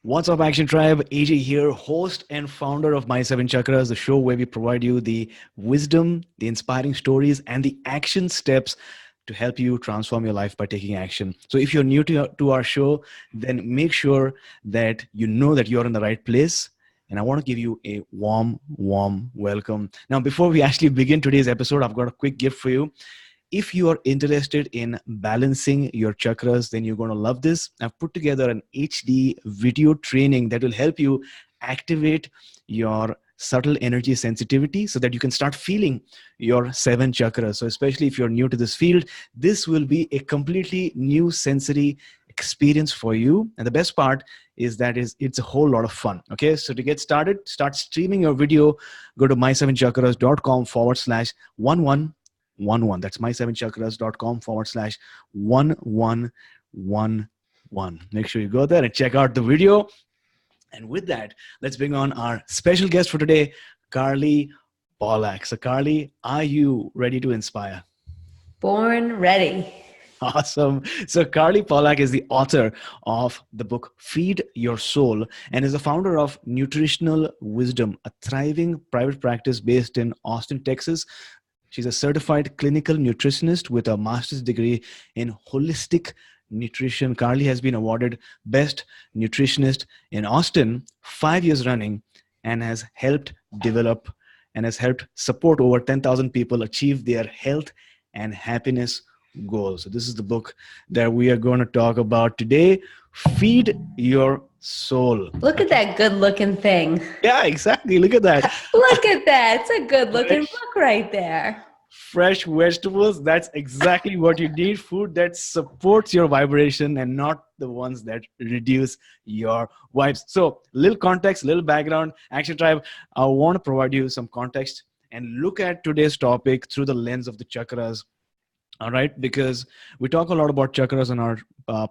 What's up, Action Tribe? AJ here, host and founder of My Seven Chakras, the show where we provide you the wisdom, the inspiring stories, and the action steps to help you transform your life by taking action. So if you're new to our show, then make sure that you know that you're in the right place. And I want to give you a warm welcome. Now, before we actually begin today's episode, I've got a quick gift for you. If you are interested in balancing your chakras, then you're going to love this. I've put together an HD video training that will help you activate your subtle energy sensitivity so that you can start feeling your seven chakras. So especially if you're new to this field, this will be a completely new sensory experience for you. And the best part is that it's a whole lot of fun. Okay, so to get started, start streaming your video. Go to mysevenchakras.com/1111. That's mysevenchakras.com/1111. Make sure you go there and check out the video. And with that, let's bring on our special guest for today, Carly Pollack. So Carly, are you ready to inspire? Born ready. Awesome. So Carly Pollack is the author of the book Feed Your Soul and is the founder of Nutritional Wisdom, a thriving private practice based in Austin, Texas. She's a certified clinical nutritionist with a master's degree in holistic nutrition. Carly has been awarded Best Nutritionist in Austin 5 years running and has helped develop and has helped support over 10,000 people achieve their health and happiness goals. So this is the book that we are going to talk about today. Feed Your Soul. Look at that good looking thing. Yeah, exactly. Look at that. Look at that. It's a good looking book right there. Fresh vegetables. That's exactly what you need. Food that supports your vibration and not the ones that reduce your vibes. So little context, little background. Action Tribe, I want to provide you some context and look at today's topic through the lens of the chakras. All right, because we talk a lot about chakras on our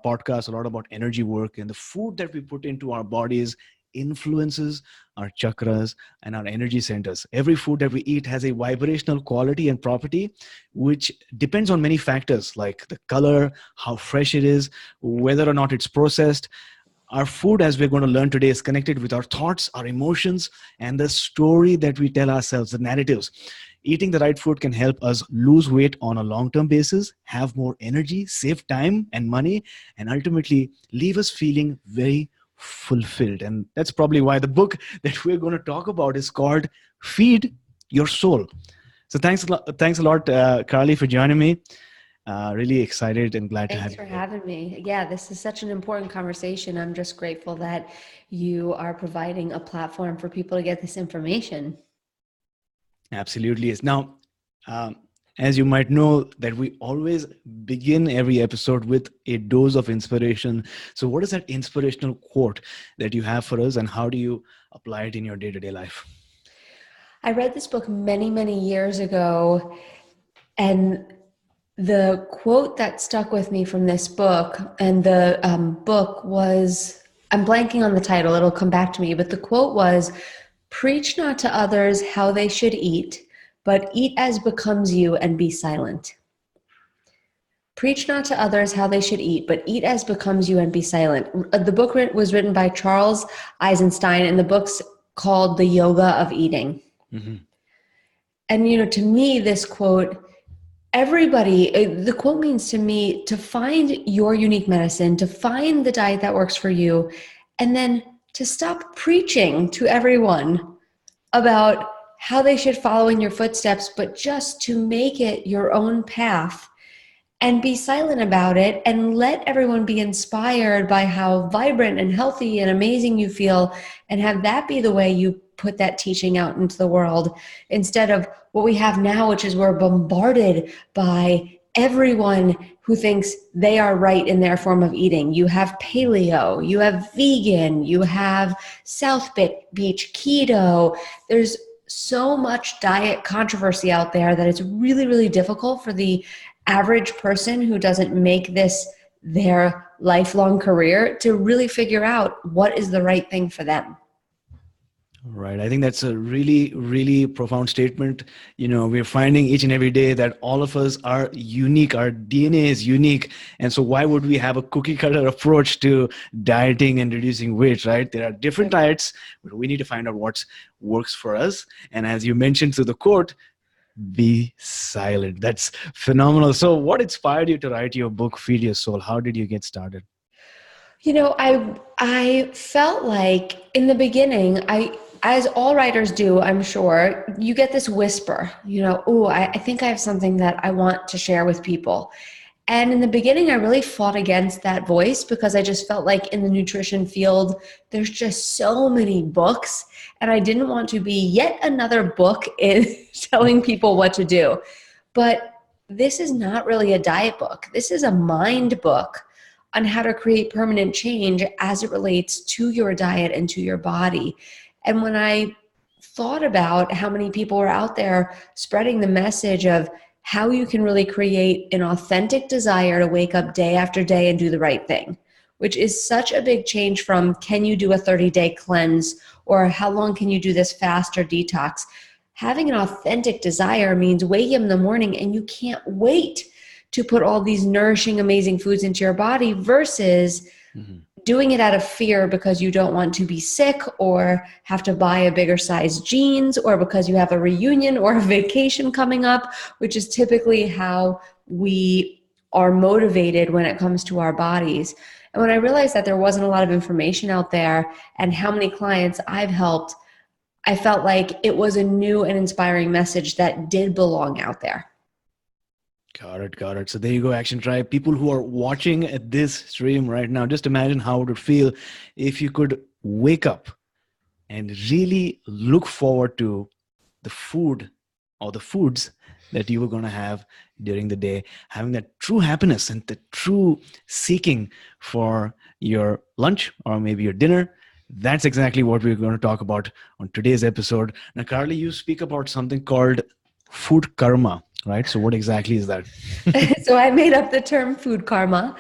podcast, a lot about energy work, and the food that we put into our bodies influences our chakras and our energy centers. Every food that we eat has a vibrational quality and property, which depends on many factors like the color, how fresh it is, whether or not it's processed. Our food, as we're going to learn today, is connected with our thoughts, our emotions, and the story that we tell ourselves, the narratives. Eating the right food can help us lose weight on a long-term basis, have more energy, save time and money, and ultimately leave us feeling very fulfilled. And that's probably why the book that we're going to talk about is called Feed Your Soul. So thanks a lot, Carly, for joining me. Really excited and glad to have you. Thanks for having me. Yeah, this is such an important conversation. I'm just grateful that you are providing a platform for people to get this information. Absolutely is. Now, as you might know, that we always begin every episode with a dose of inspiration. So what is that inspirational quote that you have for us and how do you apply it in your day-to-day life? I read this book many, many years ago, and the quote that stuck with me from this book, and the book was, I'm blanking on the title, it'll come back to me, but the quote was, "Preach not to others how they should eat, but eat as becomes you and be silent." Preach not to others how they should eat, but eat as becomes you and be silent. The book was written by Charles Eisenstein, and the book's called The Yoga of Eating. Mm-hmm. And, to me, this quote, the quote means to me to find your unique medicine, to find the diet that works for you, and then to stop preaching to everyone about how they should follow in your footsteps, but just to make it your own path and be silent about it and let everyone be inspired by how vibrant and healthy and amazing you feel, and have that be the way you put that teaching out into the world, instead of what we have now, which is we're bombarded by everyone who thinks they are right in their form of eating. You have paleo, you have vegan, you have South Beach keto. There's so much diet controversy out there that it's really, really difficult for the average person who doesn't make this their lifelong career to really figure out what is the right thing for them. Right. I think that's a really, really profound statement. We're finding each and every day that all of us are unique. Our DNA is unique. And so why would we have a cookie cutter approach to dieting and reducing weight, right? There are different diets, but we need to find out what works for us. And as you mentioned through the quote, be silent. That's phenomenal. So what inspired you to write your book, Feed Your Soul? How did you get started? I felt like in the beginning, as all writers do, I'm sure, you get this whisper, oh, I think I have something that I want to share with people. And in the beginning, I really fought against that voice because I just felt like in the nutrition field, there's just so many books. And I didn't want to be yet another book in telling people what to do. But this is not really a diet book. This is a mind book on how to create permanent change as it relates to your diet and to your body. And when I thought about how many people are out there spreading the message of how you can really create an authentic desire to wake up day after day and do the right thing, which is such a big change from can you do a 30-day cleanse or how long can you do this fast or detox? Having an authentic desire means waking up in the morning and you can't wait to put all these nourishing, amazing foods into your body versus doing it out of fear because you don't want to be sick or have to buy a bigger size jeans or because you have a reunion or a vacation coming up, which is typically how we are motivated when it comes to our bodies. And when I realized that there wasn't a lot of information out there and how many clients I've helped, I felt like it was a new and inspiring message that did belong out there. Got it. So there you go, Action Tribe. People who are watching at this stream right now, just imagine how it would feel if you could wake up and really look forward to the food or the foods that you were going to have during the day, having that true happiness and the true seeking for your lunch or maybe your dinner. That's exactly what we're going to talk about on today's episode. Now, Carly, you speak about something called food karma. Right. So what exactly is that? So I made up the term food karma.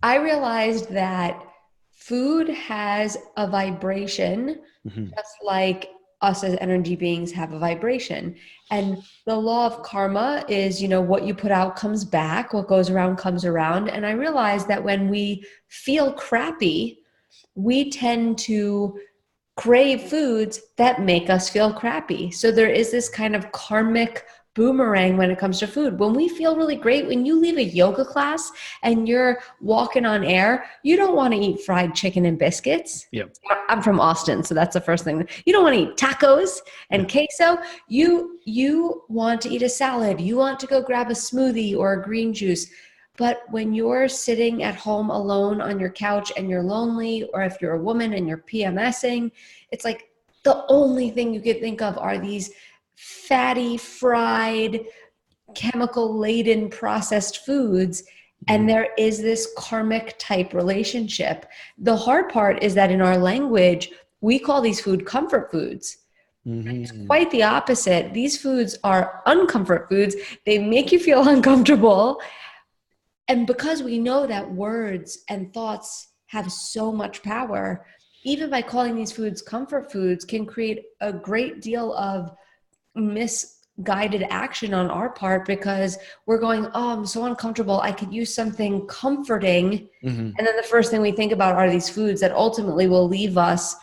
I realized that food has a vibration, just like us as energy beings have a vibration. And the law of karma is, what you put out comes back, what goes around comes around. And I realized that when we feel crappy, we tend to crave foods that make us feel crappy. So there is this kind of karmic boomerang when it comes to food. When we feel really great, when you leave a yoga class and you're walking on air, you don't want to eat fried chicken and biscuits. Yep. I'm from Austin, so that's the first thing. You don't want to eat tacos and queso. You want to eat a salad. You want to go grab a smoothie or a green juice. But when you're sitting at home alone on your couch and you're lonely, or if you're a woman and you're PMSing, it's like the only thing you could think of are these fatty, fried, chemical-laden processed foods. And there is this karmic type relationship. The hard part is that in our language, we call these food comfort foods. It's quite the opposite. These foods are uncomfort foods. They make you feel uncomfortable. And because we know that words and thoughts have so much power, even by calling these foods comfort foods can create a great deal of misguided action on our part because we're going, oh, I'm so uncomfortable. I could use something comforting. And then the first thing we think about are these foods that ultimately will leave us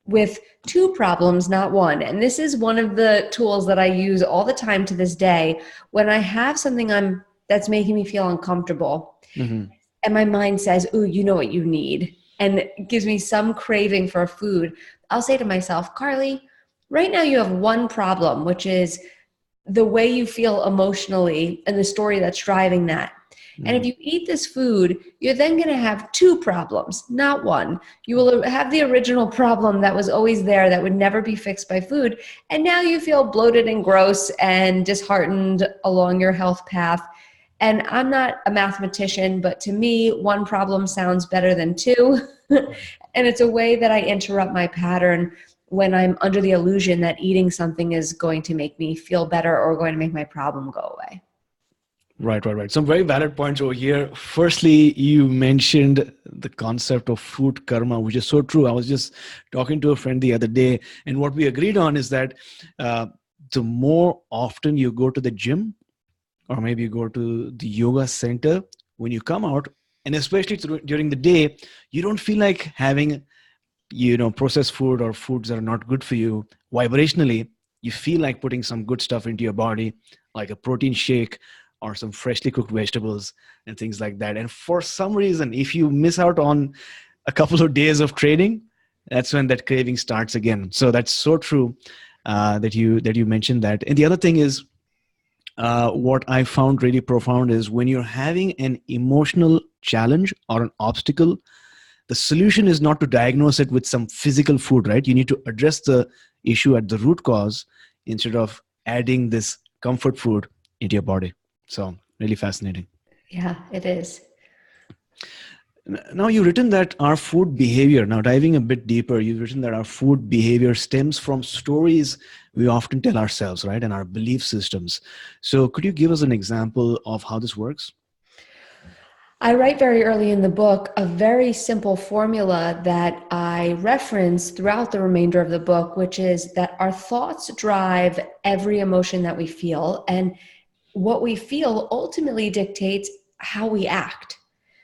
with two problems, not one. And this is one of the tools that I use all the time to this day. When I have something that's making me feel uncomfortable and my mind says, ooh, you know what you need. And it gives me some craving for food. I'll say to myself, Carly, right now you have one problem, which is the way you feel emotionally and the story that's driving that. And if you eat this food, you're then going to have two problems, not one. You will have the original problem that was always there that would never be fixed by food. And now you feel bloated and gross and disheartened along your health path. And I'm not a mathematician, but to me, one problem sounds better than two. And it's a way that I interrupt my pattern when I'm under the illusion that eating something is going to make me feel better or going to make my problem go away. Right. Some very valid points over here. Firstly, you mentioned the concept of food karma, which is so true. I was just talking to a friend the other day, and what we agreed on is that uh, the more often you go to the gym, or maybe you go to the yoga center, when you come out, and especially during the day, you don't feel like having, processed food or foods that are not good for you. Vibrationally, you feel like putting some good stuff into your body, like a protein shake or some freshly cooked vegetables and things like that. And for some reason, if you miss out on a couple of days of training, that's when that craving starts again. So that's so true, that you mentioned that. And the other thing is, what I found really profound is when you're having an emotional challenge or an obstacle, the solution is not to diagnose it with some physical food, right? You need to address the issue at the root cause instead of adding this comfort food into your body. So really fascinating. Yeah, it is. Now you've written that our food behavior, now diving a bit deeper, you've written that our food behavior stems from stories we often tell ourselves, right? And our belief systems. So could you give us an example of how this works? I write very early in the book a very simple formula that I reference throughout the remainder of the book, which is that our thoughts drive every emotion that we feel, and what we feel ultimately dictates how we act.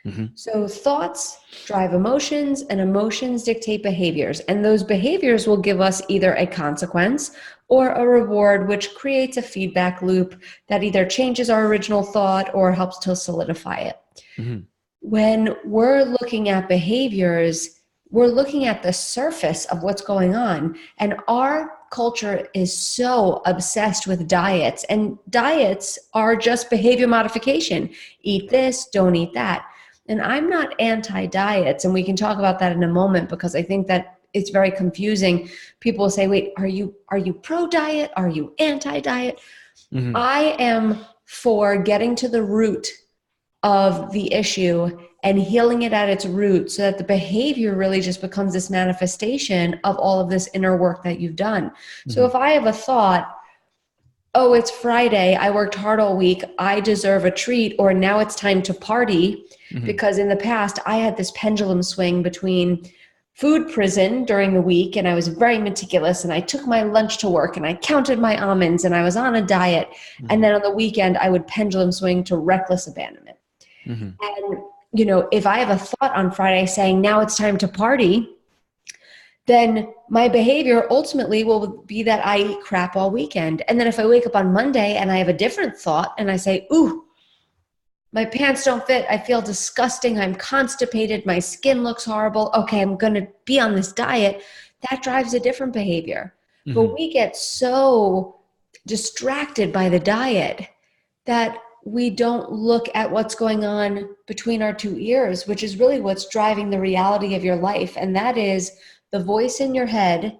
Mm-hmm. So thoughts drive emotions, and emotions dictate behaviors, and those behaviors will give us either a consequence or a reward, which creates a feedback loop that either changes our original thought or helps to solidify it. Mm-hmm. When we're looking at behaviors, we're looking at the surface of what's going on. And our culture is so obsessed with diets, and diets are just behavior modification. Eat this, don't eat that. And I'm not anti-diets, and we can talk about that in a moment, because I think that it's very confusing. People will say, wait, are you pro-diet? Are you anti-diet? Mm-hmm. I am for getting to the root of the issue and healing it at its root, so that the behavior really just becomes this manifestation of all of this inner work that you've done. Mm-hmm. So if I have a thought, oh, it's Friday, I worked hard all week, I deserve a treat, or now it's time to party, mm-hmm. because in the past I had this pendulum swing between food prison during the week, and I was very meticulous, and I took my lunch to work, and I counted my almonds, and I was on a diet, mm-hmm. and then on the weekend I would pendulum swing to reckless abandonment. Mm-hmm. And, if I have a thought on Friday saying, now it's time to party, then my behavior ultimately will be that I eat crap all weekend. And then if I wake up on Monday and I have a different thought and I say, ooh, my pants don't fit, I feel disgusting, I'm constipated, my skin looks horrible, okay, I'm going to be on this diet, that drives a different behavior. Mm-hmm. But we get so distracted by the diet that we don't look at what's going on between our two ears, which is really what's driving the reality of your life. And that is the voice in your head,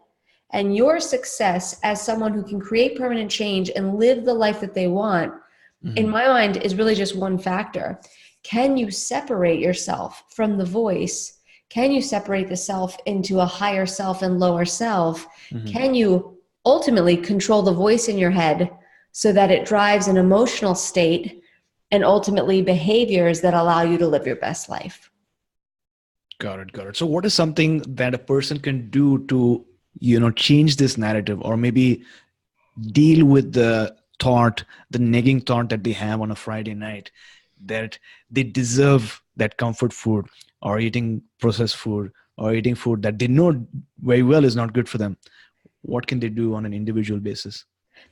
and your success as someone who can create permanent change and live the life that they want, mm-hmm. in my mind, is really just one factor. Can you separate yourself from the voice? Can you separate the self into a higher self and lower self? Mm-hmm. Can you ultimately control the voice in your head so that it drives an emotional state and ultimately behaviors that allow you to live your best life? Got it. So what is something that a person can do to, change this narrative, or maybe deal with the nagging thought that they have on a Friday night, that they deserve that comfort food, or eating processed food, or eating food that they know very well is not good for them? What can they do on an individual basis?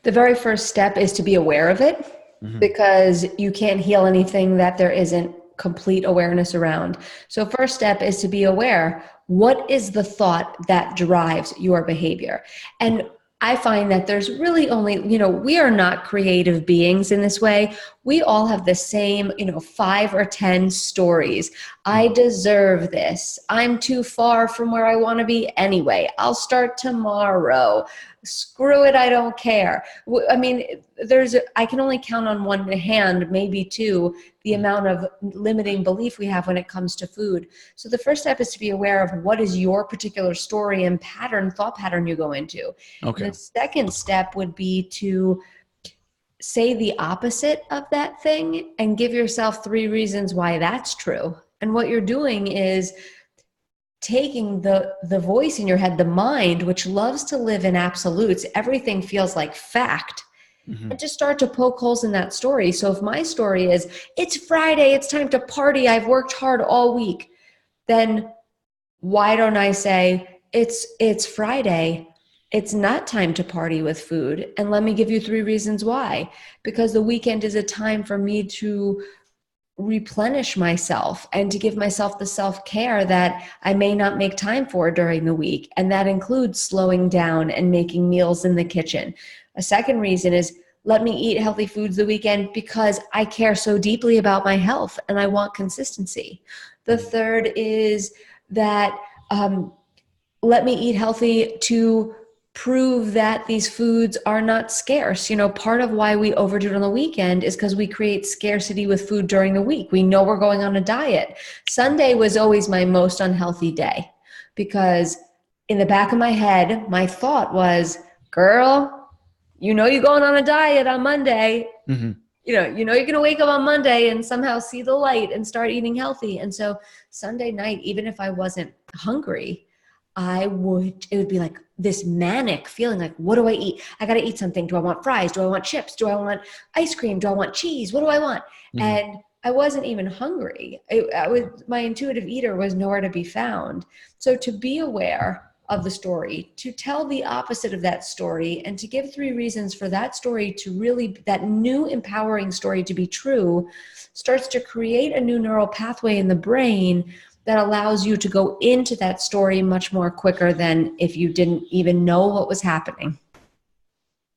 The very first step is to be aware of it, mm-hmm. because you can't heal anything that there isn't complete awareness around. So first step is to be aware. What is the thought that drives your behavior? And I find that there's really only, we are not creative beings in this way. We all have the same, 5 or 10 stories. I deserve this. I'm too far from where I want to be anyway. I'll start tomorrow. Screw it, I don't care. I mean, I can only count on one hand, maybe two, the amount of limiting belief we have when it comes to food. So the first step is to be aware of what is your particular story and thought pattern you go into. Okay. The second step would be to say the opposite of that thing and give yourself 3 reasons why that's true. And what you're doing is taking the voice in your head, the mind, which loves to live in absolutes, everything feels like fact, and just start to poke holes in that story. So if my story is, it's Friday, it's time to party, I've worked hard all week, then why don't I say, it's Friday, it's not time to party with food, and let me give you 3 reasons why. Because the weekend is a time for me to replenish myself and to give myself the self-care that I may not make time for during the week. And that includes slowing down and making meals in the kitchen. A second reason is, let me eat healthy foods the weekend because I care so deeply about my health and I want consistency. The third is that let me eat healthy to prove that these foods are not scarce. You know, part of why we overdo it on the weekend is because we create scarcity with food during the week. We know we're going on a diet. Sunday was always my most unhealthy day because in the back of my head, my thought was, girl, you know you're going on a diet on Monday. You know you're going to wake up on Monday and somehow see the light and start eating healthy. And so Sunday night, even if I wasn't hungry, it would be like this manic feeling like, what do I eat? I got to eat something. Do I want fries? Do I want chips? Do I want ice cream? Do I want cheese? What do I want? And I wasn't even hungry. My intuitive eater was nowhere to be found. So to be aware of the story, to tell the opposite of that story, and to give 3 reasons for that story to really, that new empowering story to be true, starts to create a new neural pathway in the brain that allows you to go into that story much more quicker than if you didn't even know what was happening.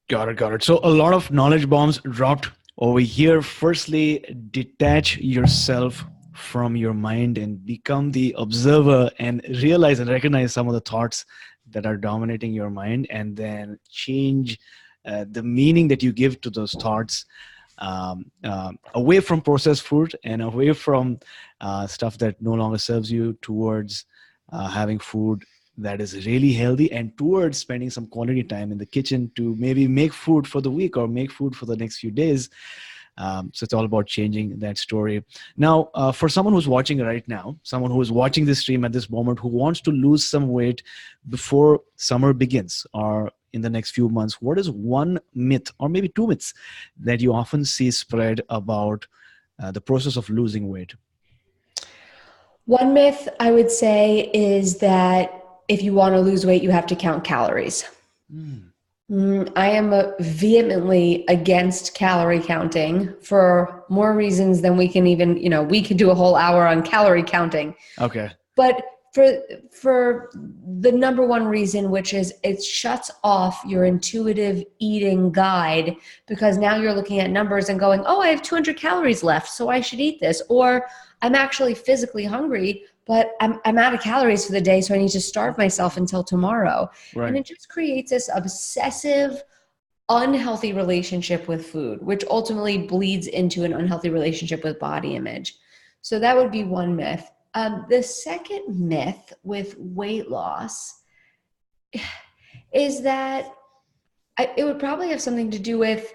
Got it. So a lot of knowledge bombs dropped over here. Firstly, detach yourself from your mind and become the observer and realize and recognize some of the thoughts that are dominating your mind, and then change the meaning that you give to those thoughts, away from processed food and away from stuff that no longer serves you, towards having food that is really healthy, and towards spending some quality time in the kitchen to maybe make food for the week or make food for the next few days. So it's all about changing that story. Now, for someone who's watching right now, someone who is watching this stream at this moment, who wants to lose some weight before summer begins or in the next few months, what is one myth or maybe 2 myths that you often see spread about the process of losing weight? One myth I would say is that if you want to lose weight, you have to count calories. I am vehemently against calorie counting for more reasons than we can even, we could do a whole hour on calorie counting. Okay. But for the number one reason, which is it shuts off your intuitive eating guide, because now you're looking at numbers and going, oh, I have 200 calories left, so I should eat this. Or I'm actually physically hungry, but I'm out of calories for the day, so I need to starve myself until tomorrow. Right. And it just creates this obsessive, unhealthy relationship with food, which ultimately bleeds into an unhealthy relationship with body image. So that would be one myth. The second myth with weight loss is that it would probably have something to do with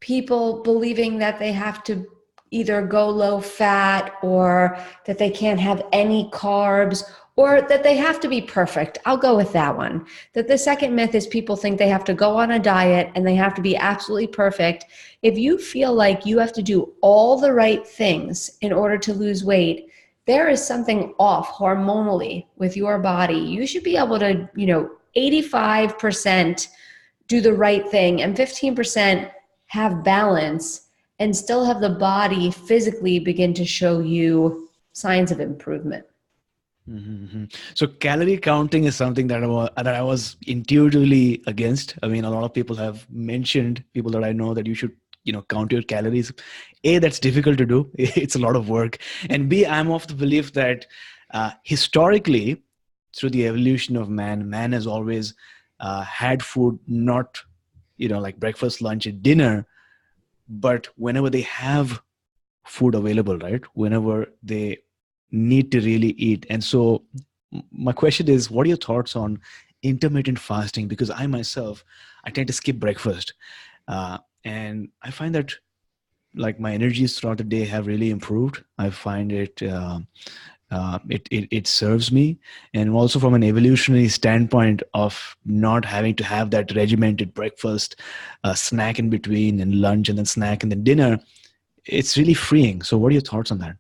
people believing that they have to either go low fat, or that they can't have any carbs, or that they have to be perfect. I'll go with that one. That the second myth is people think they have to go on a diet and they have to be absolutely perfect. If you feel like you have to do all the right things in order to lose weight, there is something off hormonally with your body. You should be able to, 85% do the right thing and 15% have balance, and still have the body physically begin to show you signs of improvement. So calorie counting is something that I was intuitively against. I mean, a lot of people have mentioned, people that I know, that you should, count your calories. A, that's difficult to do. It's a lot of work. And B, I'm of the belief that historically, through the evolution of man has always had food, not, like breakfast, lunch, and dinner, but whenever they have food available, right? Whenever they need to really eat. And so my question is, what are your thoughts on intermittent fasting? Because I myself, I tend to skip breakfast. And I find that like my energies throughout the day have really improved. I find it serves me, and also from an evolutionary standpoint of not having to have that regimented breakfast, snack in between, and lunch, and then snack and then dinner. It's really freeing. So what are your thoughts on that?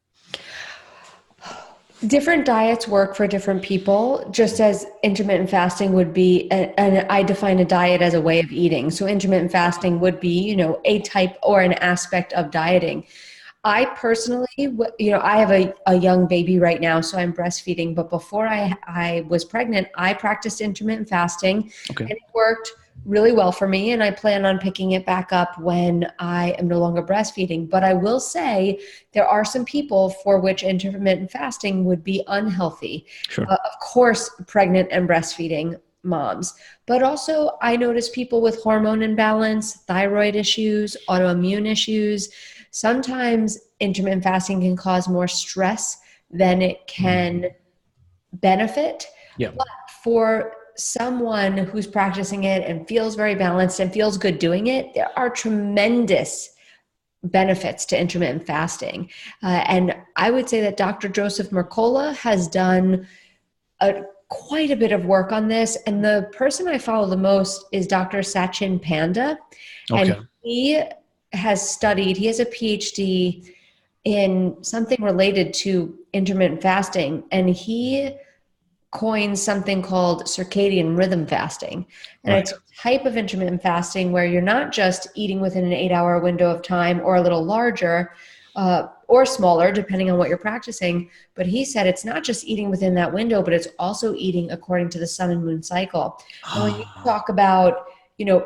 Different diets work for different people, just as intermittent fasting would be, and I define a diet as a way of eating. So intermittent fasting would be, a type or an aspect of dieting. I personally, I have a young baby right now, so I'm breastfeeding. But before I was pregnant, I practiced intermittent fasting, Okay. and it worked really well for me. And I plan on picking it back up when I am no longer breastfeeding. But I will say there are some people for which intermittent fasting would be unhealthy. Sure. Of course, pregnant and breastfeeding moms, but also I notice people with hormone imbalance, thyroid issues, autoimmune issues. Sometimes intermittent fasting can cause more stress than it can benefit. Yeah. But for someone who's practicing it and feels very balanced and feels good doing it, there are tremendous benefits to intermittent fasting. And I would say that Dr. Joseph Mercola has done quite a bit of work on this. And the person I follow the most is Dr. Sachin Panda. Okay. And he has a PhD in something related to intermittent fasting. And he coined something called circadian rhythm fasting. And Right. it's a type of intermittent fasting where you're not just eating within an 8-hour window of time or a little larger or smaller, depending on what you're practicing. But he said it's not just eating within that window, but it's also eating according to the sun and moon cycle. And when you talk about,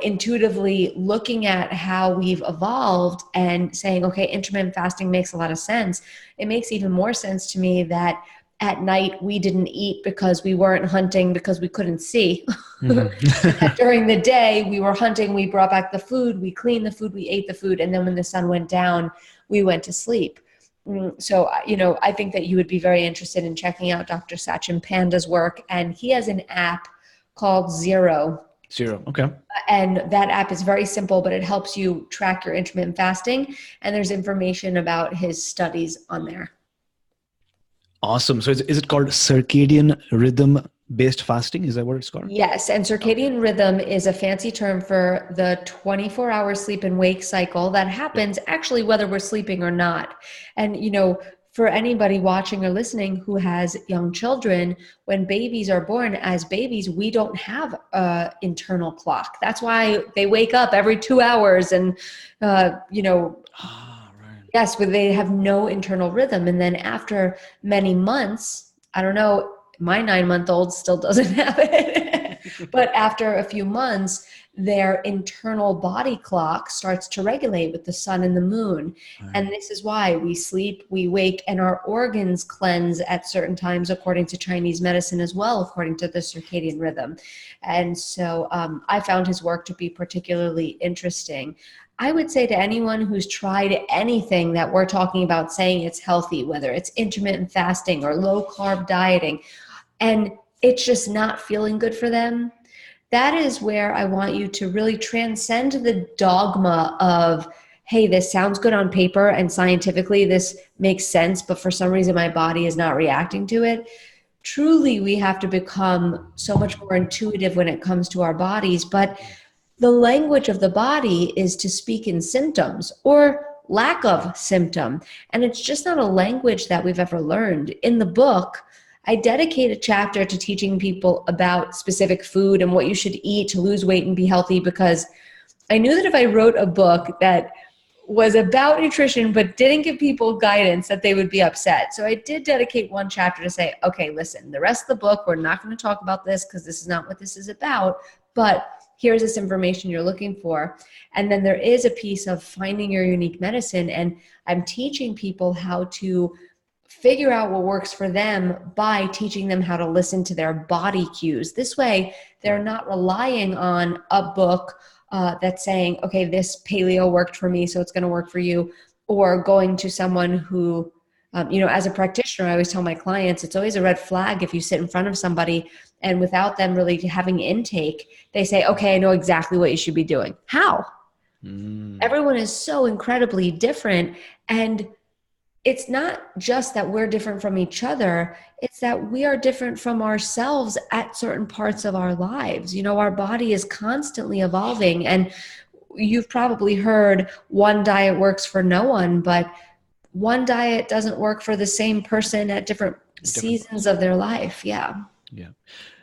intuitively looking at how we've evolved and saying, okay, intermittent fasting makes a lot of sense. It makes even more sense to me that at night we didn't eat because we weren't hunting because we couldn't see. Mm-hmm. During the day we were hunting, we brought back the food, we cleaned the food, we ate the food, and then when the sun went down, we went to sleep. So, I think that you would be very interested in checking out Dr. Sachin Panda's work, and he has an app called Zero. Okay. And that app is very simple, but it helps you track your intermittent fasting, and there's information about his studies on there. Awesome. So is it called circadian rhythm based fasting? Is that what it's called? Yes. And circadian rhythm is a fancy term for the 24-hour sleep and wake cycle that happens actually whether we're sleeping or not. And, for anybody watching or listening who has young children, when babies are born, as babies, we don't have an internal clock. That's why they wake up every 2 hours and, yes, but they have no internal rhythm. And then after many months, I don't know, my 9-month-old still doesn't have it. But after a few months, their internal body clock starts to regulate with the sun and the moon. Right. And this is why we sleep, we wake, and our organs cleanse at certain times according to Chinese medicine as well, according to the circadian rhythm. And so I found his work to be particularly interesting. I would say to anyone who's tried anything that we're talking about saying it's healthy, whether it's intermittent fasting or low carb dieting, and it's just not feeling good for them, that is where I want you to really transcend the dogma of, hey, this sounds good on paper and scientifically this makes sense, but for some reason my body is not reacting to it. Truly, we have to become so much more intuitive when it comes to our bodies, but the language of the body is to speak in symptoms or lack of symptom. And it's just not a language that we've ever learned. In the book, I dedicate a chapter to teaching people about specific food and what you should eat to lose weight and be healthy, because I knew that if I wrote a book that was about nutrition but didn't give people guidance, that they would be upset. So I did dedicate one chapter to say, okay, listen, the rest of the book, we're not going to talk about this because this is not what this is about, but here's this information you're looking for. And then there is a piece of finding your unique medicine, and I'm teaching people how to figure out what works for them by teaching them how to listen to their body cues. This way, they're not relying on a book that's saying, okay, this paleo worked for me, so it's going to work for you, or going to someone who, as a practitioner, I always tell my clients, it's always a red flag if you sit in front of somebody and without them really having intake, they say, okay, I know exactly what you should be doing. How? Everyone is so incredibly different. And it's not just that we're different from each other, it's that we are different from ourselves at certain parts of our lives. You know, our body is constantly evolving. And you've probably heard one diet works for no one, but one diet doesn't work for the same person at different Different. seasons of their life. Yeah. Yeah.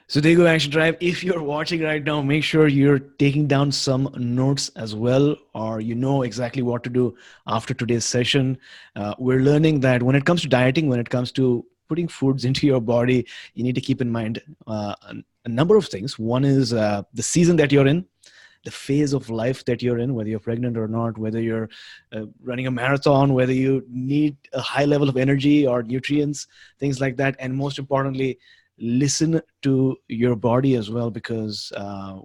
So there you go, Action Tribe. If you're watching right now, make sure you're taking down some notes as well, or you know exactly what to do after today's session. We're learning that when it comes to dieting, when it comes to putting foods into your body, you need to keep in mind a number of things. One is the season that you're in, the phase of life that you're in, whether you're pregnant or not, whether you're running a marathon, whether you need a high level of energy or nutrients, things like that. And most importantly, listen to your body as well, because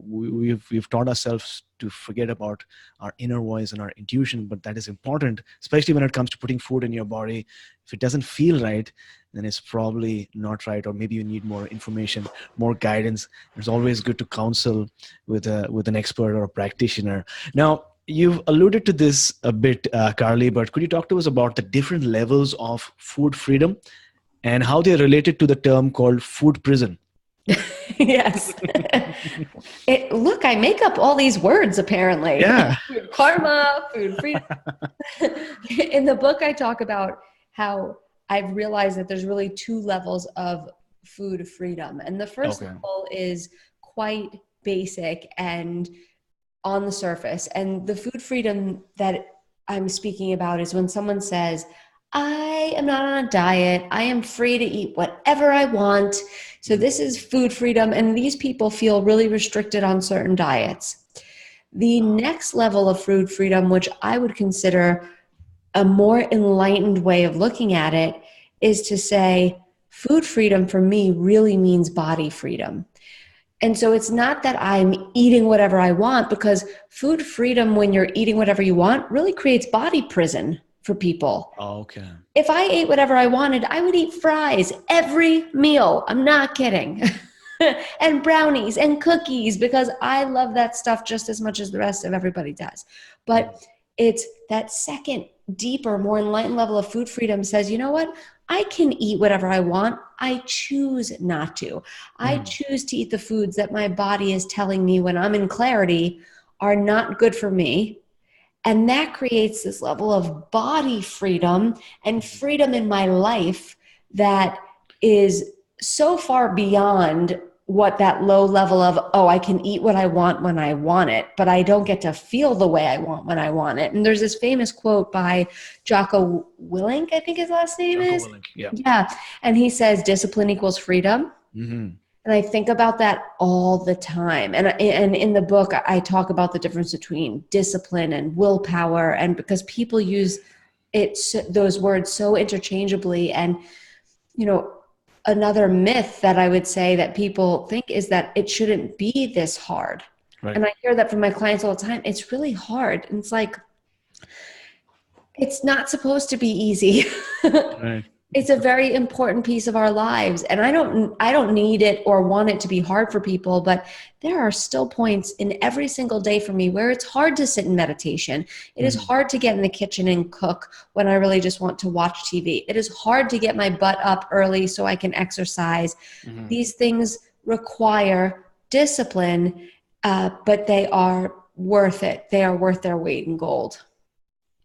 we've taught ourselves to forget about our inner voice and our intuition, but that is important, especially when it comes to putting food in your body. If it doesn't feel right, then it's probably not right, or maybe you need more information, more guidance. It's always good to counsel with an expert or a practitioner. Now, you've alluded to this a bit, Carly, but could you talk to us about the different levels of food freedom and how they're related to the term called food prison? Yes. Look, I make up all these words apparently. Yeah. Food karma, food freedom. In the book, I talk about how I've realized that there's really two levels of food freedom. And the first level is quite basic and on the surface. And the food freedom that I'm speaking about is when someone says, I am not on a diet. I am free to eat whatever I want. So this is food freedom. And these people feel really restricted on certain diets. The next level of food freedom, which I would consider a more enlightened way of looking at it, is to say food freedom for me really means body freedom. And so it's not that I'm eating whatever I want, because food freedom, when you're eating whatever you want, really creates body prison for people. Okay. If I ate whatever I wanted, I would eat fries every meal. I'm not kidding. And brownies and cookies, because I love that stuff just as much as the rest of everybody does. But it's that second, deeper, more enlightened level of food freedom says, you know what? I can eat whatever I want. I choose not to. I choose to eat the foods that my body is telling me when I'm in clarity are not good for me. And that creates this level of body freedom and freedom in my life that is so far beyond what that low level of, oh, I can eat what I want when I want it, but I don't get to feel the way I want when I want it. And there's this famous quote by Jocko Willink, I think his last name is. Willink, yeah. Yeah. And he says, discipline equals freedom. Mm-hmm. And I think about that all the time. And in the book, I talk about the difference between discipline and willpower. And because people use those words so interchangeably. And, you know, another myth that I would say that people think is that it shouldn't be this hard. Right. And I hear that from my clients all the time. It's really hard. And it's like, it's not supposed to be easy. Right. It's a very important piece of our lives. And I don't need it or want it to be hard for people, but there are still points in every single day for me where it's hard to sit in meditation. It is hard to get in the kitchen and cook when I really just want to watch TV. It is hard to get my butt up early so I can exercise. These things require discipline, but they are worth it. They are worth their weight in gold.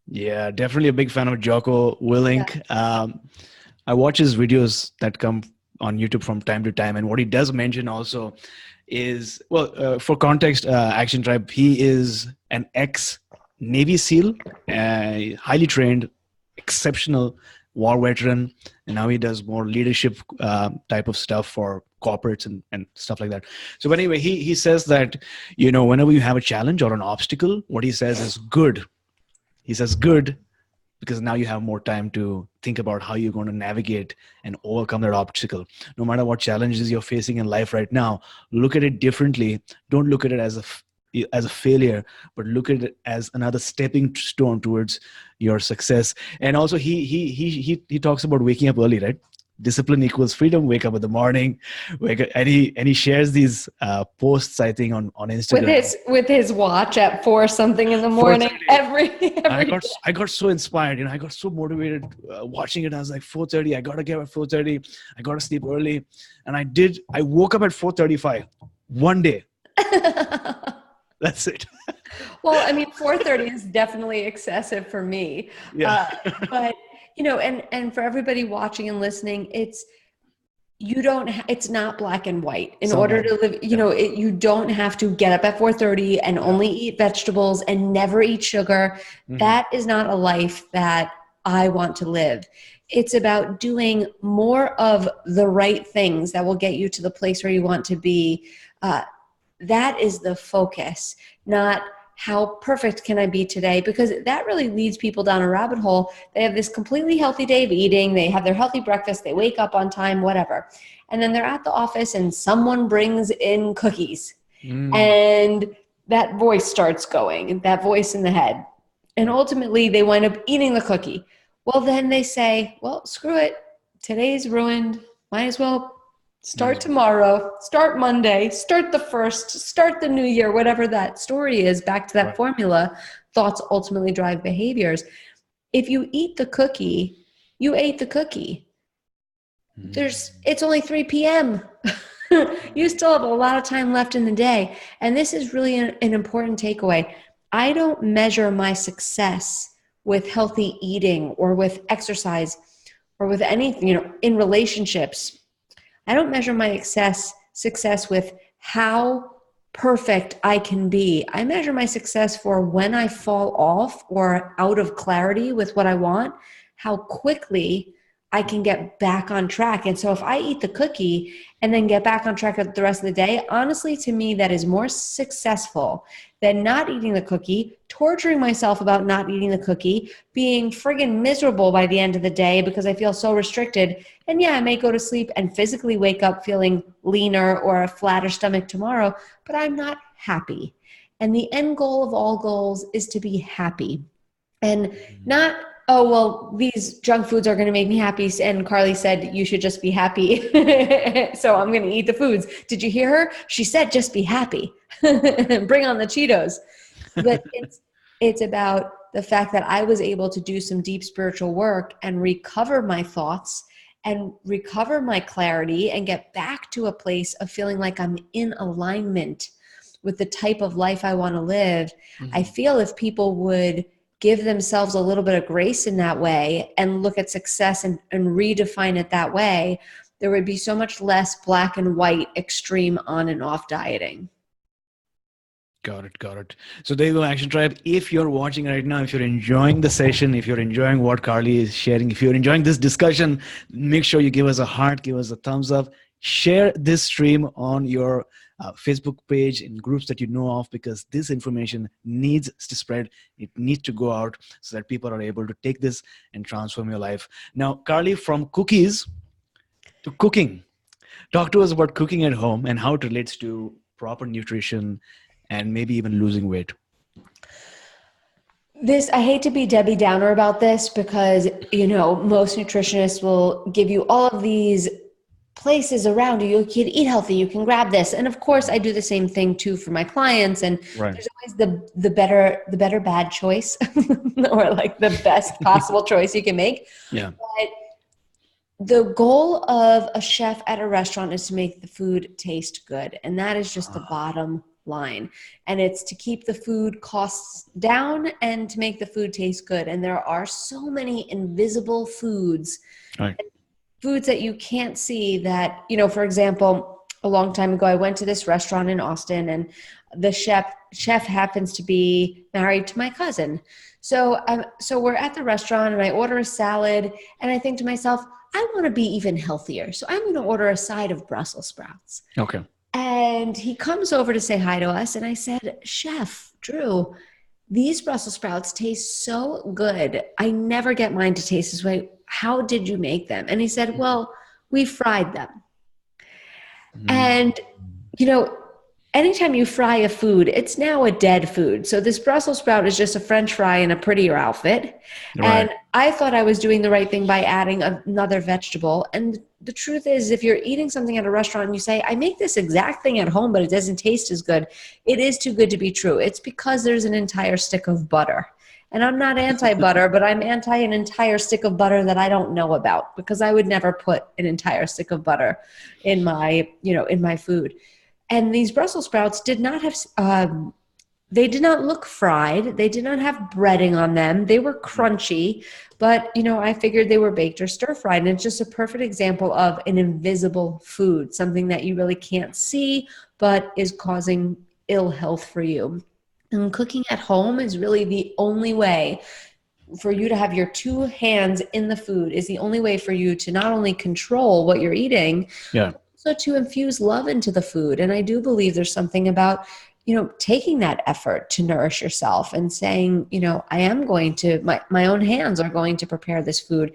Yeah, definitely a big fan of Jocko Willink. Yeah. I watch his videos that come on YouTube from time to time. And what he does mention also is, well, for context, Action Tribe, he is an ex-Navy SEAL, highly trained, exceptional war veteran. And now he does more leadership type of stuff for corporates and stuff like that. So anyway, he says that, you know, whenever you have a challenge or an obstacle, what he says is good. He says good, because now you have more time to think about how you're going to navigate and overcome that obstacle. No matter what challenges you're facing in life right now, look at it differently. Don't look at it as a failure, but look at it as another stepping stone towards your success. And also he talks about waking up early, right? discipline equals freedom. Wake up in the morning. And he shares these posts, I think, on Instagram. With his watch at 4 something in the morning 4:30. every I got so inspired, I got so motivated watching it. I was like, 4:30, I gotta get up at 4:30. I gotta sleep early, and I did. I woke up at 4:35 one day. That's it. Well, I mean, 4:30 is definitely excessive for me. Yeah. But and for everybody watching and listening, it's not black and white. In order to live, you don't have to get up at 4:30 and only eat vegetables and never eat sugar. Mm-hmm. That is not a life that I want to live. It's about doing more of the right things that will get you to the place where you want to be. That is the focus, not how perfect can I be today? Because that really leads people down a rabbit hole. They have this completely healthy day of eating. They have their healthy breakfast. They wake up on time, whatever. And then they're at the office and someone brings in cookies. And that voice starts going, that voice in the head. And ultimately they wind up eating the cookie. Well, then they say, well, screw it. Today's ruined. Might as well start tomorrow, start Monday, start the 1st, start the new year, whatever that story is, back to that formula. Thoughts ultimately drive behaviors. If you eat the cookie, you ate the cookie. It's only 3 p.m. You still have a lot of time left in the day. And this is really an important takeaway. I don't measure my success with healthy eating or with exercise or with anything, in relationships. I don't measure my success with how perfect I can be. I measure my success for when I fall off or out of clarity with what I want, how quickly I can get back on track. And so if I eat the cookie and then get back on track the rest of the day, honestly, to me, that is more successful than not eating the cookie, torturing myself about not eating the cookie, being friggin' miserable by the end of the day because I feel so restricted. And yeah, I may go to sleep and physically wake up feeling leaner or a flatter stomach tomorrow, but I'm not happy. And the end goal of all goals is to be happy. And not, oh, well, these junk foods are going to make me happy. And Carly said, you should just be happy. So I'm going to eat the foods. Did you hear her? She said, just be happy. Bring on the Cheetos. But it's about the fact that I was able to do some deep spiritual work and recover my thoughts and recover my clarity and get back to a place of feeling like I'm in alignment with the type of life I want to live. I feel if people would give themselves a little bit of grace in that way and look at success and redefine it that way, there would be so much less black and white extreme on and off dieting. Got it. So there you go, Action Tribe. If you're watching right now, if you're enjoying the session, if you're enjoying what Carly is sharing, if you're enjoying this discussion, make sure you give us a heart, give us a thumbs up, share this stream on your Facebook page in groups that you know of, because this information needs to spread. It needs to go out so that people are able to take this and transform your life. Now, Carly, from cookies to cooking, talk to us about cooking at home and how it relates to proper nutrition and maybe even losing weight. I hate to be Debbie Downer about this because, most nutritionists will give you all of these places around you. You can eat healthy, you can grab this. And of course I do the same thing too for my clients. And there's always the better bad choice or like the best possible choice you can make. Yeah. But the goal of a chef at a restaurant is to make the food taste good. And that is just the bottom line. And it's to keep the food costs down and to make the food taste good. And there are so many invisible foods, foods that you can't see that, for example, a long time ago, I went to this restaurant in Austin and the chef happens to be married to my cousin. So we're at the restaurant and I order a salad and I think to myself, I want to be even healthier. So I'm going to order a side of Brussels sprouts. Okay. And he comes over to say hi to us. And I said, Chef Drew, these Brussels sprouts taste so good. I never get mine to taste this way. How did you make them? And he said, well, we fried them. And, anytime you fry a food, it's now a dead food. So this Brussels sprout is just a French fry in a prettier outfit. Right. And I thought I was doing the right thing by adding another vegetable. And the truth is, if you're eating something at a restaurant and you say, I make this exact thing at home, but it doesn't taste as good, it is too good to be true. It's because there's an entire stick of butter. And I'm not anti-butter, but I'm anti an entire stick of butter that I don't know about, because I would never put an entire stick of butter in my, in my food. And these Brussels sprouts did not have, they did not look fried. They did not have breading on them. They were crunchy, but I figured they were baked or stir fried. And it's just a perfect example of an invisible food, something that you really can't see, but is causing ill health for you. And cooking at home is really the only way for you to have your two hands in the food, is the only way for you to not only control what you're eating, Yeah. but also to infuse love into the food. And I do believe there's something about, taking that effort to nourish yourself and saying, I am going to, my own hands are going to prepare this food.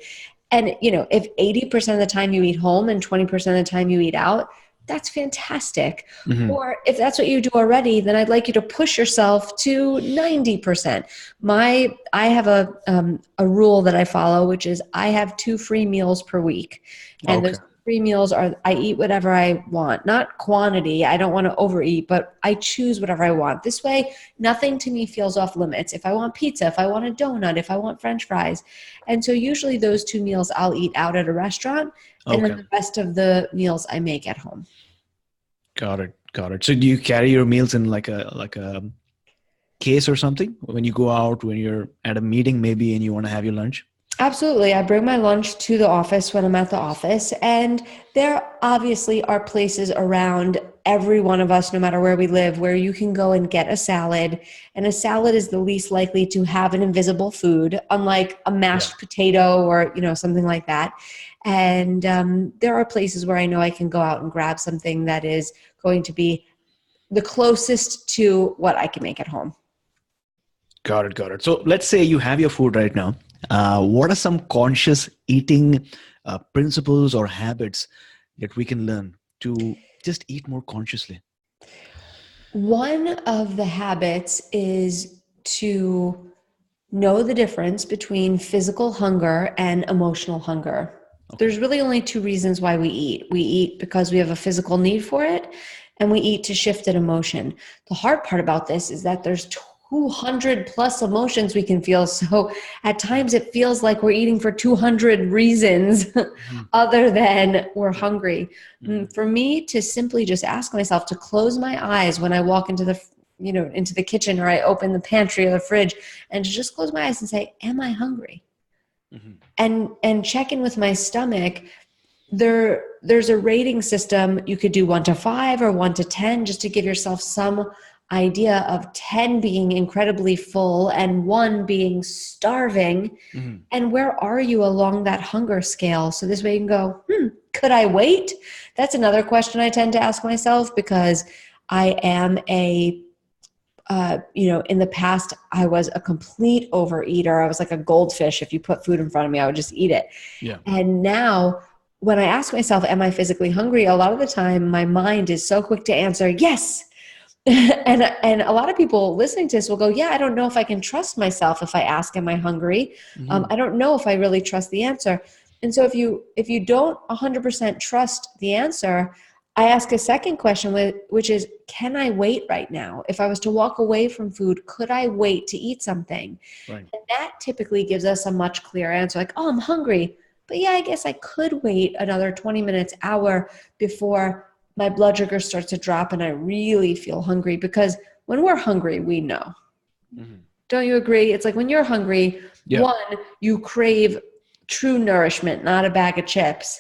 And, if 80% of the time you eat home and 20% of the time you eat out, that's fantastic. Mm-hmm. Or if that's what you do already, then I'd like you to push yourself to 90%. I have a rule that I follow, which is I have 2 free meals per week. And Okay. those free meals are, I eat whatever I want, not quantity. I don't want to overeat, but I choose whatever I want. This way, nothing to me feels off limits. If I want pizza, if I want a donut, if I want French fries. And so usually those 2 meals I'll eat out at a restaurant, and then Okay. the rest of the meals I make at home. Got it. Got it. So do you carry your meals in like a case or something when you go out, when you're at a meeting maybe and you want to have your lunch? Absolutely. I bring my lunch to the office when I'm at the office, and there obviously are places around every one of us, no matter where we live, where you can go and get a salad. And a salad is the least likely to have an invisible food, unlike a mashed potato or, something like that. And there are places where I know I can go out and grab something that is going to be the closest to what I can make at home. Got it. Got it. So let's say you have your food right now. What are some conscious eating principles or habits that we can learn to just eat more consciously? One of the habits is to know the difference between physical hunger and emotional hunger. Okay. There's really only 2 reasons why we eat. We eat because we have a physical need for it, and we eat to shift an emotion. The hard part about this is that there's 200 plus emotions we can feel. So at times it feels like we're eating for 200 reasons other than we're hungry. For me to simply just ask myself to close my eyes when I walk into the kitchen, or I open the pantry or the fridge, and to just close my eyes and say, am I hungry? And check in with my stomach. There's a rating system. You could do 1 to 5 or 1 to 10, just to give yourself some idea of 10 being incredibly full and 1 being starving. And where are you along that hunger scale? So this way you can go, could I wait? That's another question I tend to ask myself, because I am in the past, I was a complete overeater. I was like a goldfish. If you put food in front of me, I would just eat it. Yeah. And now when I ask myself, am I physically hungry? A lot of the time my mind is so quick to answer, yes. And a lot of people listening to this will go, yeah, I don't know if I can trust myself if I ask, am I hungry? I don't know if I really trust the answer. And so if you don't 100% trust the answer, I ask a second question, which is, can I wait right now? If I was to walk away from food, could I wait to eat something? Right. And that typically gives us a much clearer answer, like, oh, I'm hungry. But yeah, I guess I could wait another 20 minutes, hour before my blood sugar starts to drop and I really feel hungry. Because when we're hungry, we know. Don't you agree? It's like when you're hungry, one, you crave true nourishment, not a bag of chips.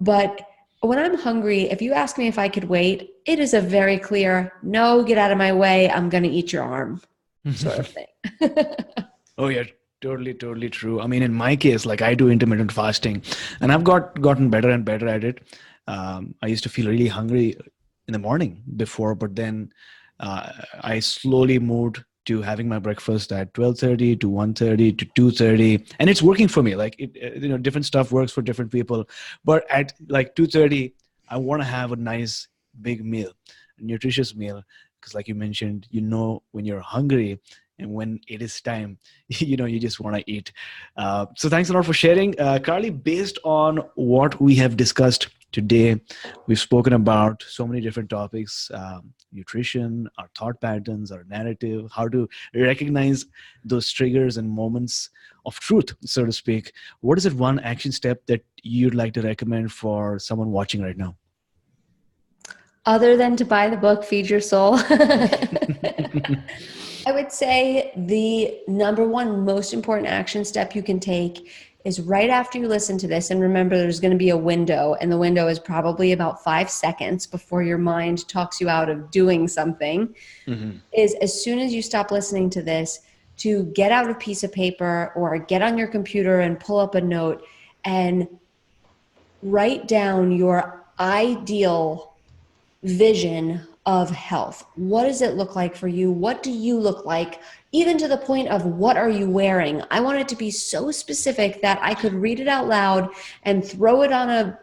But when I'm hungry, if you ask me if I could wait, it is a very clear, no, get out of my way, I'm going to eat your arm sort of thing. Oh, yeah. Totally true. I mean, in my case, like I do intermittent fasting, and I've gotten better and better at it. I used to feel really hungry in the morning before, but then I slowly moved to having my breakfast at 12:30 to 1:30 to 2:30, and it's working for me. Like different stuff works for different people, but at like 2:30, I want to have a nice big meal. nutritious meal, because like you mentioned, when you're hungry and when it is time, you just want to eat. So thanks a lot for sharing. Carly, based on what we have discussed today, we've spoken about so many different topics, nutrition, our thought patterns, our narrative, how to recognize those triggers and moments of truth, so to speak. What is it one action step that you'd like to recommend for someone watching right now? Other than to buy the book, Feed Your Soul, I would say the number one most important action step you can take is right after you listen to this. And remember, there's going to be a window, and the window is probably about 5 seconds before your mind talks you out of doing something. Mm-hmm. Is as soon as you stop listening to this, to get out a piece of paper or get on your computer and pull up a note and write down your ideal vision of health. What does it look like for you? What do you look like? Even to the point of what are you wearing? I want it to be so specific that I could read it out loud and throw it on a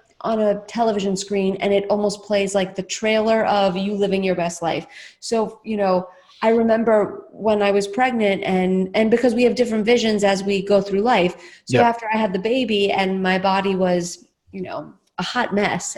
television screen, and it almost plays like the trailer of you living your best life. So, I remember when I was pregnant, and because we have different visions as we go through life. So Yep. after I had the baby and my body was, a hot mess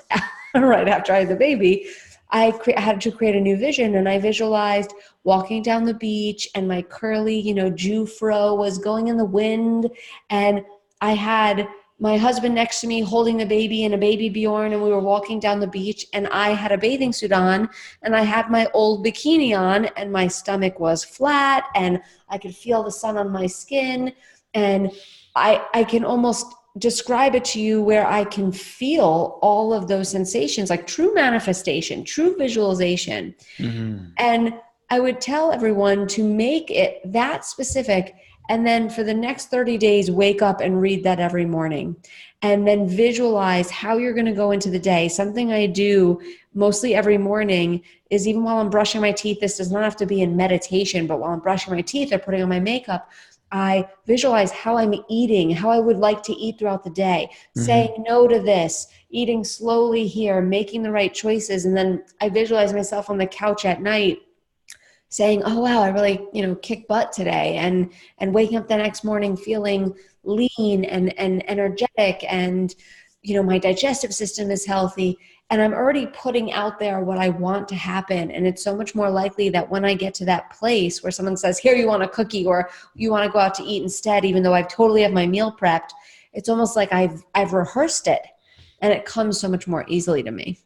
right after I had the baby, I had to create a new vision, and I visualized walking down the beach, and my curly, Jew fro was going in the wind, and I had my husband next to me holding the baby and a baby Bjorn, and we were walking down the beach, and I had a bathing suit on, and I had my old bikini on, and my stomach was flat, and I could feel the sun on my skin, and I can almost describe it to you where I can feel all of those sensations, like true manifestation, true visualization. Mm-hmm. And I would tell everyone to make it that specific. And then for the next 30 days, wake up and read that every morning. And then visualize how you're going to go into the day. Something I do mostly every morning is, even while I'm brushing my teeth, this does not have to be in meditation, but while I'm brushing my teeth or putting on my makeup, I visualize how I'm eating, how I would like to eat throughout the day, Mm-hmm. saying no to this, eating slowly here, making the right choices. And then I visualize myself on the couch at night saying, oh, wow, I really, kicked butt today. And waking up the next morning feeling lean and energetic, and, my digestive system is healthy. And I'm already putting out there what I want to happen. And it's so much more likely that when I get to that place where someone says, here, you want a cookie, or you want to go out to eat instead, even though I've totally have my meal prepped, it's almost like I've rehearsed it, and it comes so much more easily to me.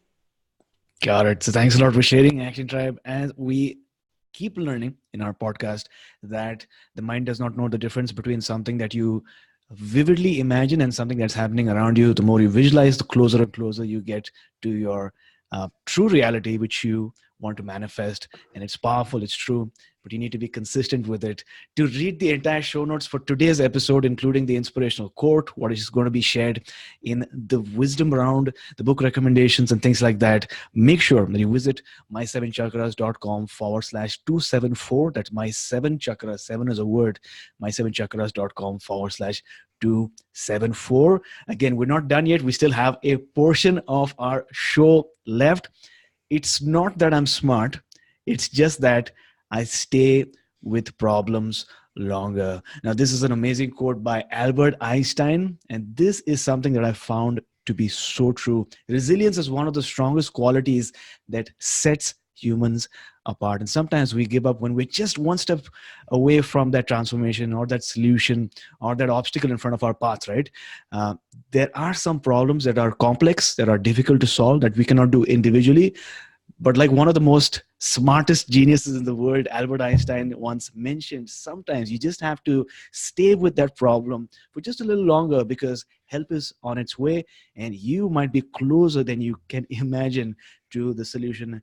Got it. So thanks a lot for sharing, Action Tribe. As we keep learning in our podcast that the mind does not know the difference between something that you vividly imagine and something that's happening around you. The more you visualize, the closer and closer you get to your true reality, which you want to manifest. And it's powerful, it's true, but you need to be consistent with it. To read the entire show notes for today's episode, including the inspirational quote, what is going to be shared in the wisdom round, the book recommendations and things like that, make sure that you visit mysevenchakras.com/274. That's my7chakras, 7 is a word, mysevenchakras.com/274. Again, we're not done yet. We still have a portion of our show left. It's not that I'm smart. It's just that I stay with problems longer. Now, this is an amazing quote by Albert Einstein, and this is something that I found to be so true. Resilience is one of the strongest qualities that sets humans apart. And sometimes we give up when we're just one step away from that transformation or that solution or that obstacle in front of our path, right? There are some problems that are complex, that are difficult to solve, that we cannot do individually. But like one of the most smartest geniuses in the world, Albert Einstein, once mentioned, sometimes you just have to stay with that problem for just a little longer because help is on its way and you might be closer than you can imagine to the solution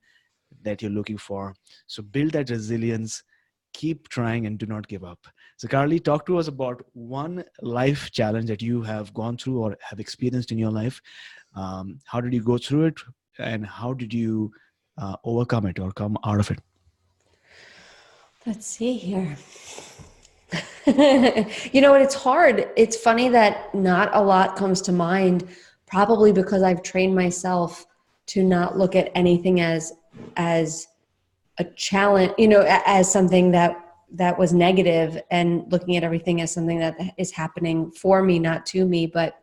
that you're looking for. So build that resilience, keep trying, and do not give up. So Carly, talk to us about one life challenge that you have gone through or have experienced in your life. How did you go through it and how did you overcome it or come out of it? Let's see here. It's hard. It's funny that not a lot comes to mind, probably because I've trained myself to not look at anything as as a challenge, as something that was negative, and looking at everything as something that is happening for me, not to me. But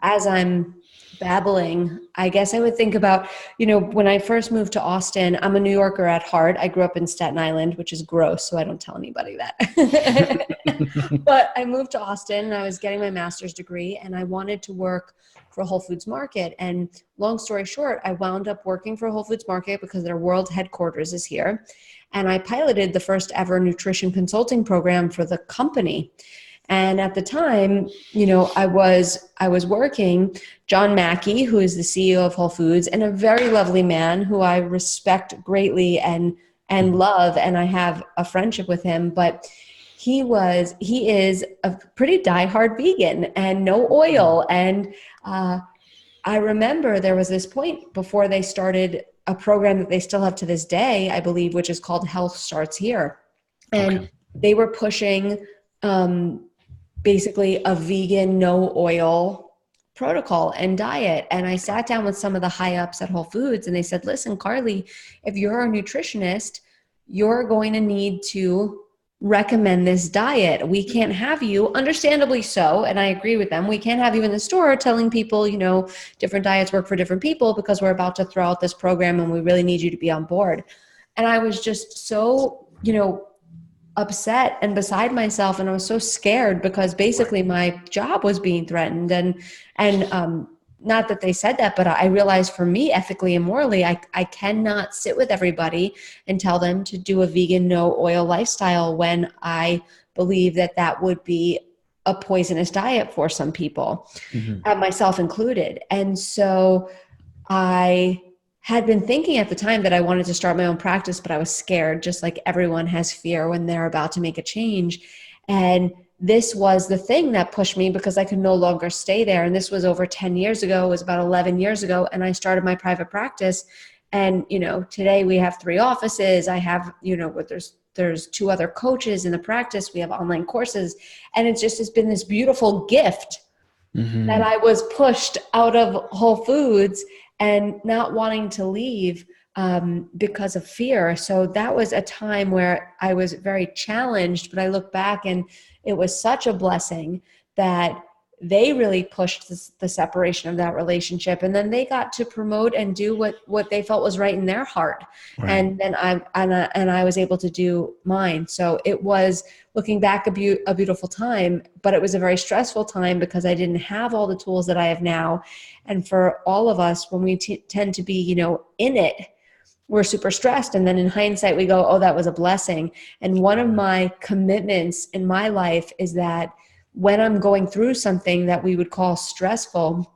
as I'm babbling, I guess I would think about, when I first moved to Austin, I'm a New Yorker at heart. I grew up in Staten Island, which is gross, so I don't tell anybody that. But I moved to Austin and I was getting my master's degree, and I wanted to work for a Whole Foods Market. And long story short, I wound up working for a Whole Foods Market because their world headquarters is here. And I piloted the first ever nutrition consulting program for the company. And at the time, I was working. John Mackey, who is the CEO of Whole Foods, and a very lovely man who I respect greatly and love, and I have a friendship with him. But he is a pretty diehard vegan and no oil. And I remember there was this point before they started a program that they still have to this day, I believe, which is called Health Starts Here. And they were pushing basically a vegan, no oil protocol and diet. And I sat down with some of the high ups at Whole Foods, and they said, listen, Carly, if you're a nutritionist, you're going to need to recommend this diet. We can't have you, understandably so, and I agree with them, we can't have you in the store telling people, different diets work for different people, because we're about to throw out this program and we really need you to be on board. And I was just so, upset and beside myself, and I was so scared because basically my job was being threatened. And not that they said that, but I realized for me, ethically and morally, I cannot sit with everybody and tell them to do a vegan, no oil lifestyle when I believe that would be a poisonous diet for some people, myself included. And so I had been thinking at the time that I wanted to start my own practice, but I was scared, just like everyone has fear when they're about to make a change. And this was the thing that pushed me, because I could no longer stay there. And this was over 10 years ago. It was about 11 years ago. And I started my private practice. And, today we have 3 offices. I have, there's 2 other coaches in the practice. We have online courses. And it's been this beautiful gift that I was pushed out of Whole Foods and not wanting to leave because of fear. So that was a time where I was very challenged, but I look back and it was such a blessing that they really pushed the separation of that relationship. And then they got to promote and do what they felt was right in their heart. Right. And then I was able to do mine. So it was, looking back, a beautiful time, but it was a very stressful time because I didn't have all the tools that I have now. And for all of us, when we tend to be, in it, we're super stressed. And then in hindsight, we go, oh, that was a blessing. And one of my commitments in my life is that when I'm going through something that we would call stressful,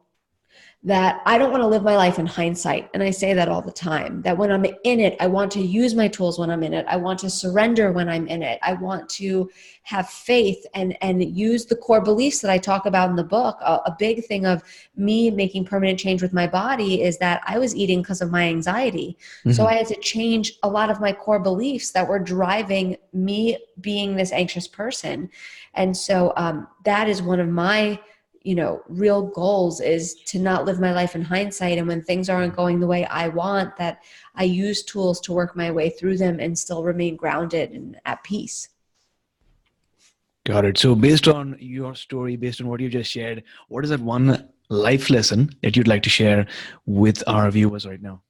that I don't want to live my life in hindsight. And I say that all the time, that when I'm in it, I want to use my tools when I'm in it. I want to surrender when I'm in it. I want to have faith and use the core beliefs that I talk about in the book. A big thing of me making permanent change with my body is that I was eating because of my anxiety. So I had to change a lot of my core beliefs that were driving me being this anxious person. And so that is one of my real goals, is to not live my life in hindsight. And when things aren't going the way I want, that I use tools to work my way through them and still remain grounded and at peace. Got it. So based on your story, based on what you just shared, what is that one life lesson that you'd like to share with our viewers right now?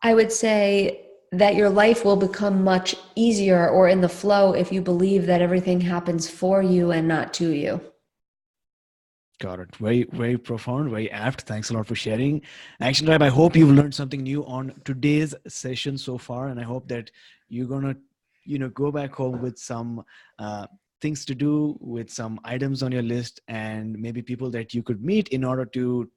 I would say that your life will become much easier or in the flow if you believe that everything happens for you and not to you. Got it. Very, very profound, very apt. Thanks a lot for sharing. Action Tribe, I hope you've learned something new on today's session so far. And I hope that you're going to, go back home with some things to do, with some items on your list, and maybe people that you could meet in order to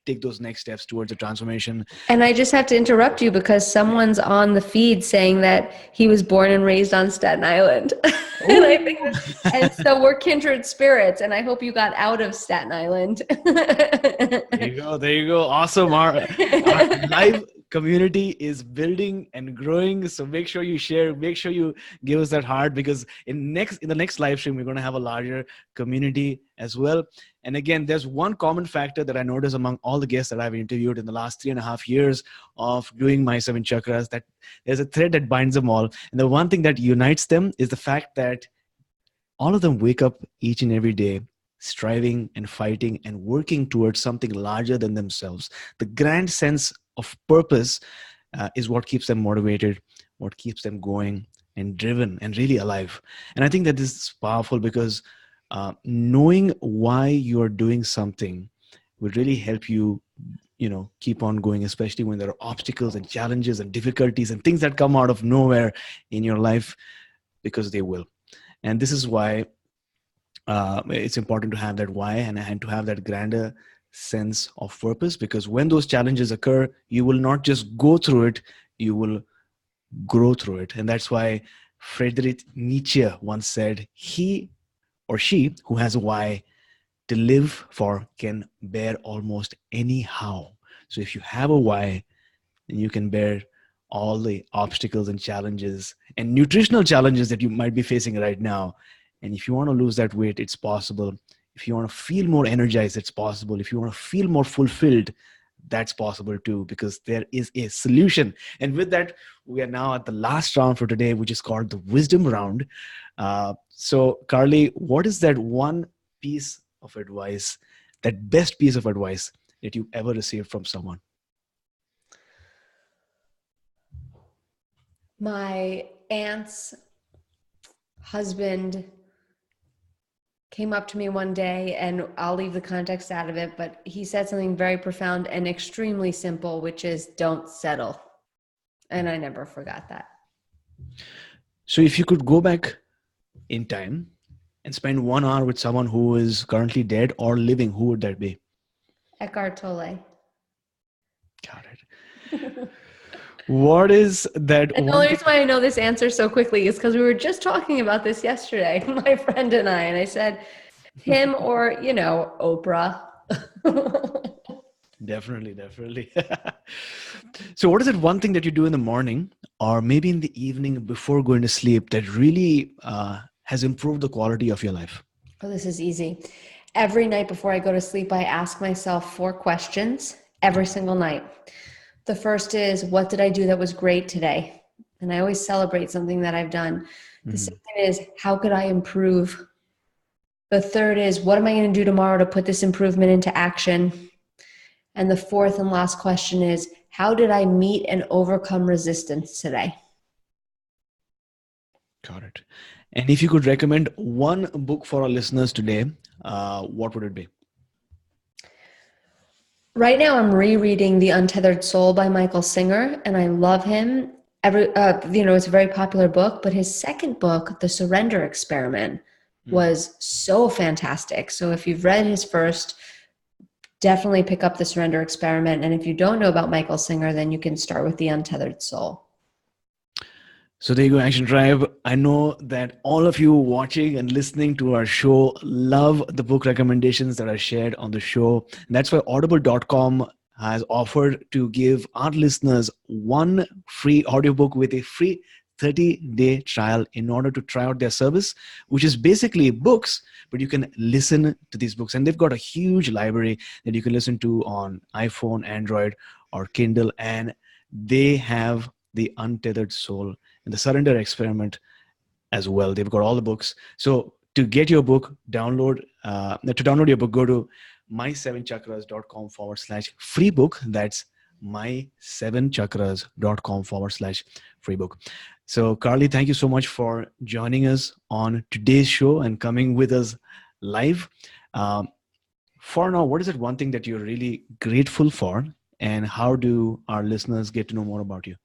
take those next steps towards a transformation. And I just have to interrupt you because someone's on the feed saying that he was born and raised on Staten Island. and so we're kindred spirits, and I hope you got out of Staten Island. There you go. Awesome. Our live community is building and growing. So make sure you share, make sure you give us that heart, because in the next live stream, we're going to have a larger community as well. And again, there's one common factor that I notice among all the guests that I've interviewed in the last 3.5 years of doing My Seven Chakras, that there's a thread that binds them all. And the one thing that unites them is the fact that all of them wake up each and every day striving and fighting and working towards something larger than themselves. The grand sense of purpose is what keeps them motivated, what keeps them going and driven and really alive. And I think that this is powerful, because knowing why you're doing something will really help you, keep on going, especially when there are obstacles and challenges and difficulties and things that come out of nowhere in your life, because they will. And this is why it's important to have that why and to have that grander sense of purpose, because when those challenges occur, you will not just go through it, you will grow through it. And that's why Friedrich Nietzsche once said, he or she who has a why to live for can bear almost any how. So if you have a why, then you can bear all the obstacles and challenges and nutritional challenges that you might be facing right now. And if you want to lose that weight, it's possible. If you want to feel more energized, it's possible. If you want to feel more fulfilled, that's possible too, because there is a solution. And with that, we are now at the last round for today, which is called the wisdom round. So Carly, what is that one piece of advice, that best piece of advice that you've ever received from someone? My aunt's husband came up to me one day, and I'll leave the context out of it, but he said something very profound and extremely simple, which is don't settle. And I never forgot that. So if you could go back in time and spend 1 hour with someone who is currently dead or living, who would that be? Eckhart Tolle. Got it. What is that? And the only reason why I know this answer so quickly is because we were just talking about this yesterday, my friend and I said him or, Oprah. Definitely. So what is it one thing that you do in the morning or maybe in the evening before going to sleep that really has improved the quality of your life? Oh, this is easy. Every night before I go to sleep, I ask myself 4 questions every single night. The first is, what did I do that was great today? And I always celebrate something that I've done. The second is, how could I improve? The third is, what am I going to do tomorrow to put this improvement into action? And the fourth and last question is, how did I meet and overcome resistance today? Got it. And if you could recommend one book for our listeners today, what would it be? Right now, I'm rereading The Untethered Soul by Michael Singer, and I love him. It's a very popular book, but his second book, The Surrender Experiment, was so fantastic. So if you've read his first, definitely pick up The Surrender Experiment. And if you don't know about Michael Singer, then you can start with The Untethered Soul. So there you go, Action Tribe. I know that all of you watching and listening to our show love the book recommendations that are shared on the show. And that's why audible.com has offered to give our listeners one free audiobook with a free 30-day trial in order to try out their service, which is basically books, but you can listen to these books. And they've got a huge library that you can listen to on iPhone, Android, or Kindle. And they have The Untethered Soul and The Surrender Experiment as well. They've got all the books. So to get your book, download your book, go to mysevenchakras.com/free book. That's mysevenchakras.com/free book. So Carly, thank you so much for joining us on today's show and coming with us live. For now, what is it one thing that you're really grateful for, and how do our listeners get to know more about you?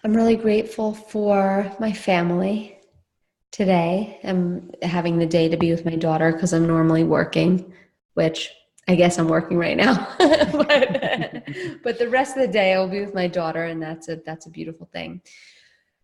I'm really grateful for my family today. I'm having the day to be with my daughter because I'm normally working, which I guess I'm working right now. but the rest of the day I'll be with my daughter, and that's a beautiful thing.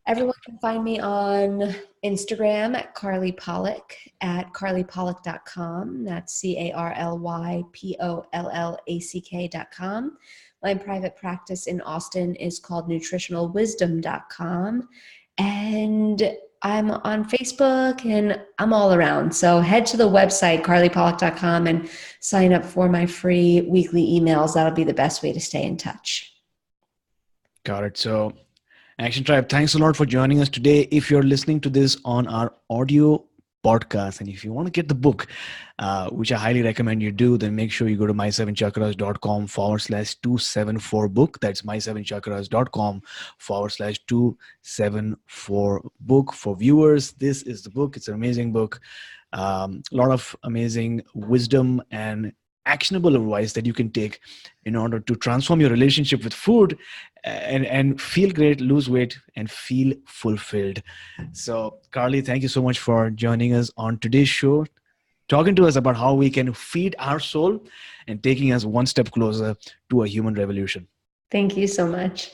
Everyone can find me on Instagram at Carly Pollack at carlypollack.com. That's CarlyPollack.com. My private practice in Austin is called nutritionalwisdom.com. And I'm on Facebook and I'm all around. So head to the website, carlypollack.com, and sign up for my free weekly emails. That'll be the best way to stay in touch. Got it. So, Action Tribe, thanks a lot for joining us today. If you're listening to this on our audio podcast, and if you want to get the book, which I highly recommend you do, then make sure you go to mysevenchakras.com/274 book. That's mysevenchakras.com/274 book. For viewers, this is the book. It's an amazing book. A lot of amazing wisdom and actionable advice that you can take in order to transform your relationship with food and feel great, lose weight, and feel fulfilled. So, Carly, thank you so much for joining us on today's show, talking to us about how we can feed our soul and taking us one step closer to a human revolution. Thank you so much.